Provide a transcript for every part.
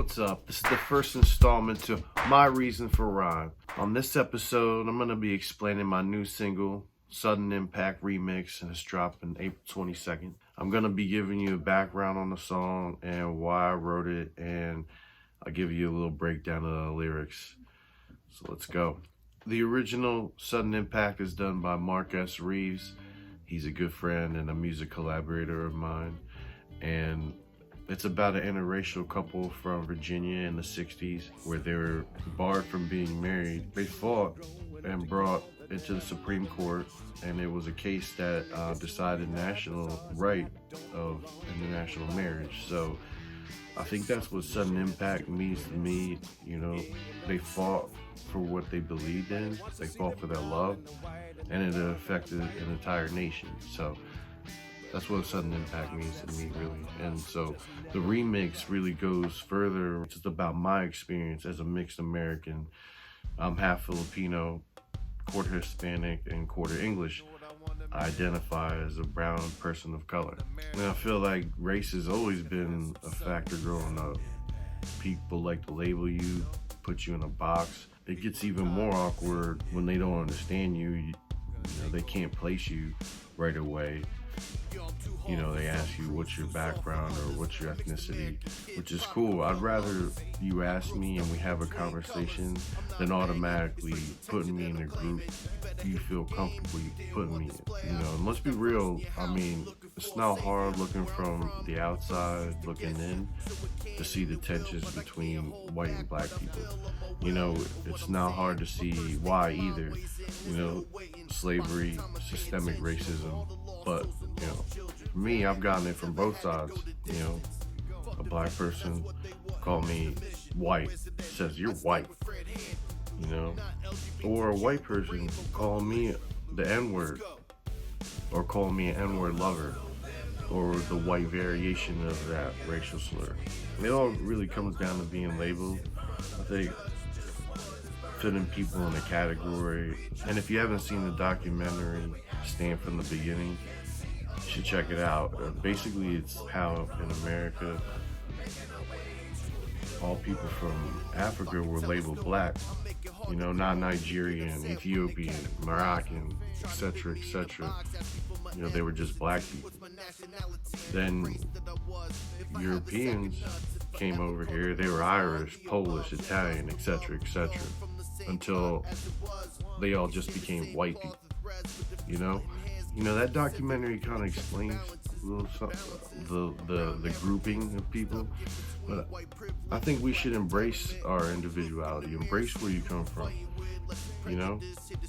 What's up? This is the first installment to My Reason for Rhyme. On this episode, I'm going to be explaining my new single, Sudden Impact Remix, and it's dropping April 22nd. I'm going to be giving you a background on the song and why I wrote it, and I'll give you a little breakdown of the lyrics. So let's go. The original Sudden Impact is done by Mark S. Reeves. He's a good friend and a music collaborator of mine. And it's about an interracial couple from Virginia in the 60s where they were barred from being married. They fought and brought it to the Supreme Court, and it was a case that decided national right of international marriage. So I think that's what Sudden Impact means to me. You know, they fought for what they believed in, they fought for their love, and it affected an entire nation. So that's what Sudden Impact means to me, really. And so the remix really goes further. It's just about my experience as a mixed American. I'm half Filipino, quarter Hispanic, and quarter English. I identify as a brown person of color. And I feel like race has always been a factor growing up. People like to label you, put you in a box. It gets even more awkward when they don't understand you. You know, they can't place you right away. You know, they ask you what's your background or what's your ethnicity, which is cool. I'd rather you ask me and we have a conversation than automatically putting me in a group you feel comfortable putting me in. You know, and let's be real, I mean, it's not hard looking from the outside, looking in, to see the tensions between white and black people. You know, it's not hard to see why either. You know, slavery, systemic racism, but, you know, for me, I've gotten it from both sides. You know, a black person call me white, says you're white, you know, or a white person call me the N-word, or call me an N-word lover, or the white variation of that racial slur. It all really comes down to being labeled. I think putting people in a category. And if you haven't seen the documentary Stand from the Beginning, you should check it out. Basically, it's how in America all people from Africa were labeled black. You know, not Nigerian, Ethiopian, Moroccan, etc., etc. You know, they were just black people. Then Europeans came over here, they were Irish, Polish, Italian, etc., etc., until they all just became white people. You know, that documentary kind of explains a little the grouping of people. But I think we should embrace our individuality, embrace where you come from. You know,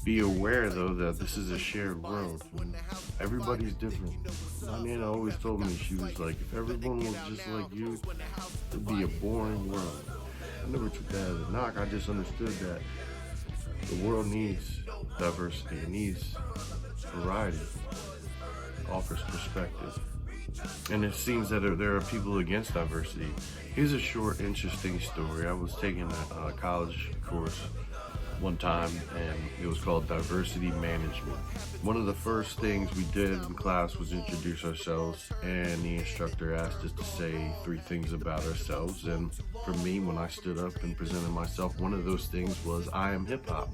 be aware though that this is a shared world. Everybody's different. My nana always told me, she was like, if everyone was just like you, it'd be a boring world. I never took that as a knock. I just understood that the world needs diversity, it needs variety, it offers perspective. And it seems that there are people against diversity. Here's a short, interesting story. I was taking a college course one time, and it was called Diversity Management. One of the first things we did in class was introduce ourselves, and the instructor asked us to say 3 things about ourselves. And for me, when I stood up and presented myself, one of those things was, I am hip hop.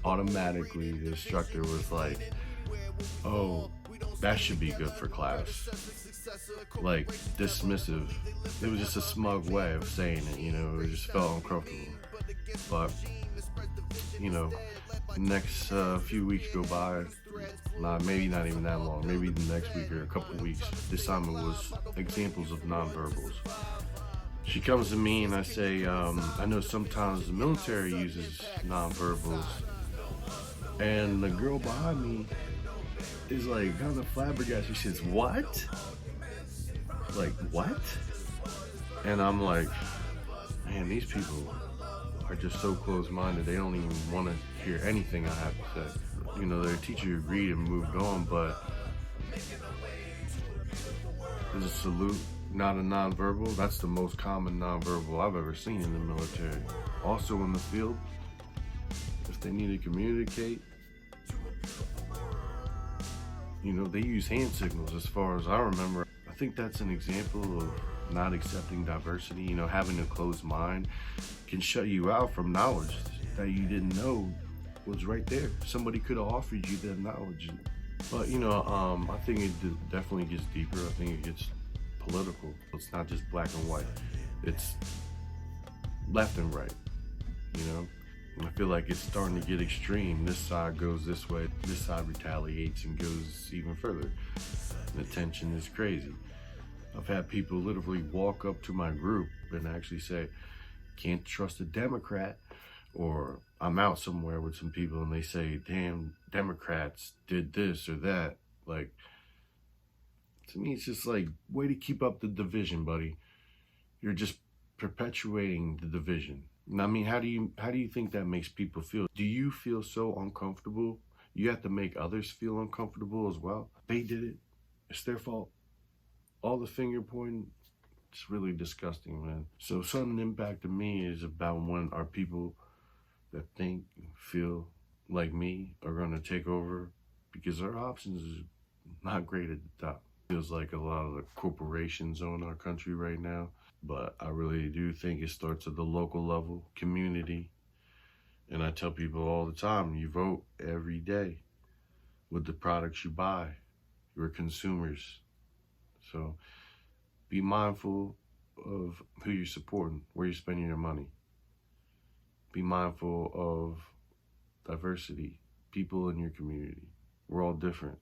Automatically, the instructor was like, oh, that should be good for class. Like, dismissive. It was just a smug way of saying it, you know, it just felt uncomfortable. But, you know, the next few weeks go by, maybe not even that long, maybe the next week or a couple of weeks. This time it was examples of nonverbals. She comes to me and I say, I know sometimes the military uses nonverbals. And the girl behind me is like kind of flabbergasted. She says, what? Like, what? And I'm like, man, these people are just so close-minded. They don't even want to hear anything I have to say. You know, their teacher agreed and moved on, but there's a salute, not a nonverbal. That's the most common nonverbal I've ever seen in the military. Also in the field, if they need to communicate, you know, they use hand signals as far as I remember. I think that's an example of not accepting diversity, having a closed mind can shut you out from knowledge that you didn't know was right there. Somebody could have offered you that knowledge. But, I think it definitely gets deeper. I think it gets political. It's not just black and white. It's left and right, And I feel like it's starting to get extreme. This side goes this way, this side retaliates and goes even further. And the tension is crazy. I've had people literally walk up to my group and actually say, can't trust a Democrat. Or I'm out somewhere with some people and they say, damn, Democrats did this or that. Like, to me, it's just like, way to keep up the division, buddy. You're just perpetuating the division. And I mean, how do you think that makes people feel? Do you feel so uncomfortable? You have to make others feel uncomfortable as well. They did it. It's their fault. All the finger pointing, it's really disgusting, man. So sudden impact to me is about when our people that think and feel like me are going to take over, because our options is not great at the top. Feels like a lot of the corporations own our country right now, but I really do think it starts at the local level, community. And I tell people all the time, you vote every day with the products you buy. You're consumers. So be mindful of who you're supporting, where you're spending your money. Be mindful of diversity, people in your community. We're all different.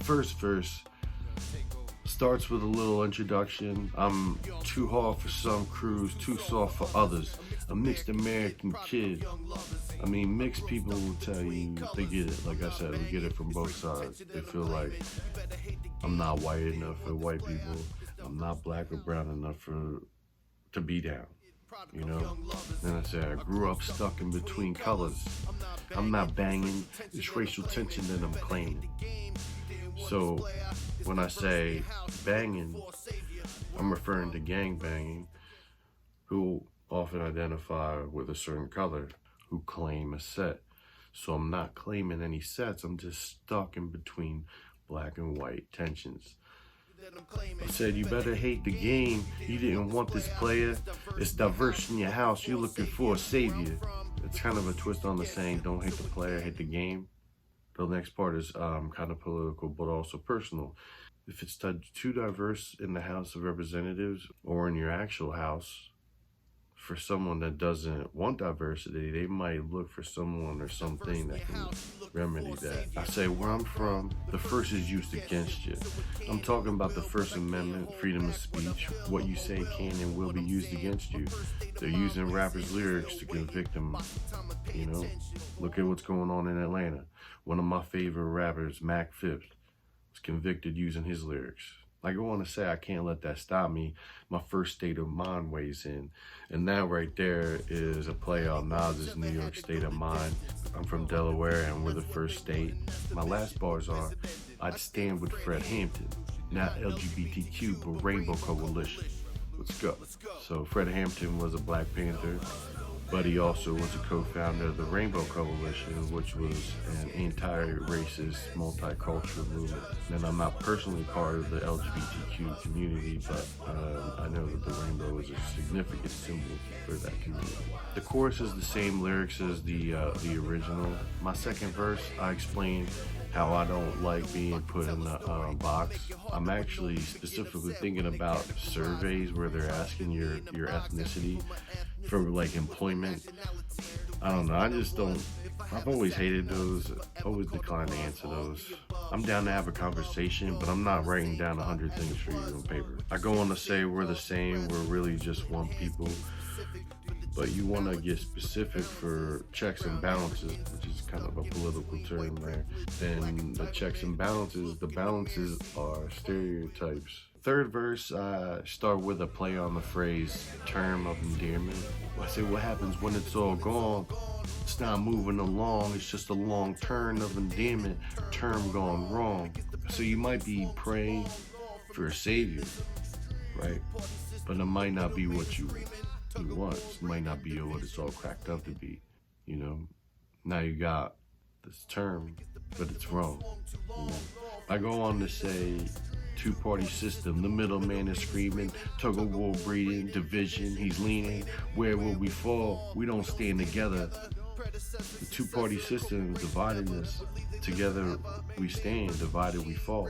First verse starts with a little introduction. I'm too hard for some crews, too soft for others. A mixed American kid. I mean, mixed people will tell you they get it. Like I said, we get it from both sides. They feel like I'm not white enough for white people. I'm not black or brown enough to be down. Then I said, I grew up stuck in between colors. I'm not banging. It's racial tension that I'm claiming. So when I say banging, I'm referring to gang banging, who often identify with a certain color, who claim a set. So I'm not claiming any sets. I'm just stuck in between black and white tensions. I said, you better hate the game. You didn't want this player. It's diverse in your house. You're looking for a savior. It's kind of a twist on the saying, don't hate the player, hate the game. The next part is kind of political, but also personal. If it's too diverse in the House of Representatives or in your actual house, for someone that doesn't want diversity, they might look for someone or something that can remedy that. I say, where I'm from, the first is used against you. I'm talking about the First Amendment, freedom of speech. What you say can and will be used against you. They're using rappers' lyrics to convict them. Look at what's going on in Atlanta. One of my favorite rappers, Mac Phipps, was convicted using his lyrics. I want to say I can't let that stop me. My first state of mind weighs in. And that right there is a play on Nas's New York State of Mind. I'm from Delaware and we're the first state. My last bars are, I'd stand with Fred Hampton, not LGBTQ, but Rainbow Coalition. Let's go. So Fred Hampton was a Black Panther, but he also was a co-founder of the Rainbow Coalition, which was an anti-racist, multicultural movement. And I'm not personally part of the LGBTQ community, but I know that the rainbow is a significant symbol for that community. The chorus is the same lyrics as the original. My second verse, I explain how I don't like being put in the box. I'm actually specifically thinking about surveys where they're asking your ethnicity for like employment. I don't know, I've always hated those, always declined to answer those. I'm down to have a conversation, but I'm not writing down 100 things for you on paper. I go on to say we're the same, we're really just one people. But you want to get specific for checks and balances, which is kind of a political term there. Then the checks and balances, the balances are stereotypes. Third verse, I start with a play on the phrase, term of endearment. I say, what happens when it's all gone? It's not moving along, it's just a long turn of endearment, term gone wrong. So you might be praying for a savior, right? But it might not be what you want. It might not be what it's all cracked up to be, Now you got this term, but it's wrong. I go on to say two-party system. The middleman is screaming, tug-of-war breeding, division, he's leaning. Where will we fall? We don't stand together. The two-party system divided us. Together we stand, divided we fall.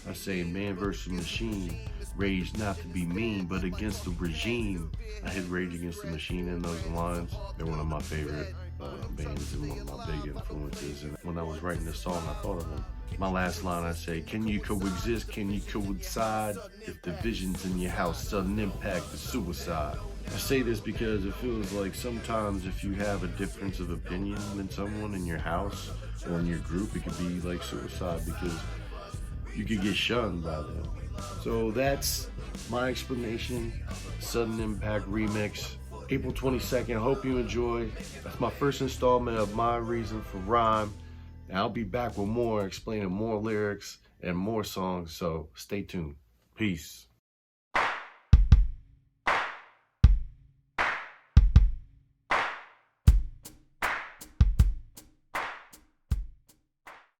I say man versus machine. Rage not to be mean, but against the regime. I hit Rage Against the Machine in those lines. They're one of my favorite bands and one of my big influences. And when I was writing this song, I thought of them. My last line, I say, can you coexist? Can you coincide? If division's in your house, sudden impact is suicide. I say this because it feels like sometimes if you have a difference of opinion than someone in your house or in your group, it could be like suicide because you could get shunned by them. So that's my explanation. Sudden Impact remix, April 22nd. I hope you enjoy. That's my first installment of My Reason for Rhyme. And I'll be back with more, explaining more lyrics and more songs. So stay tuned. Peace.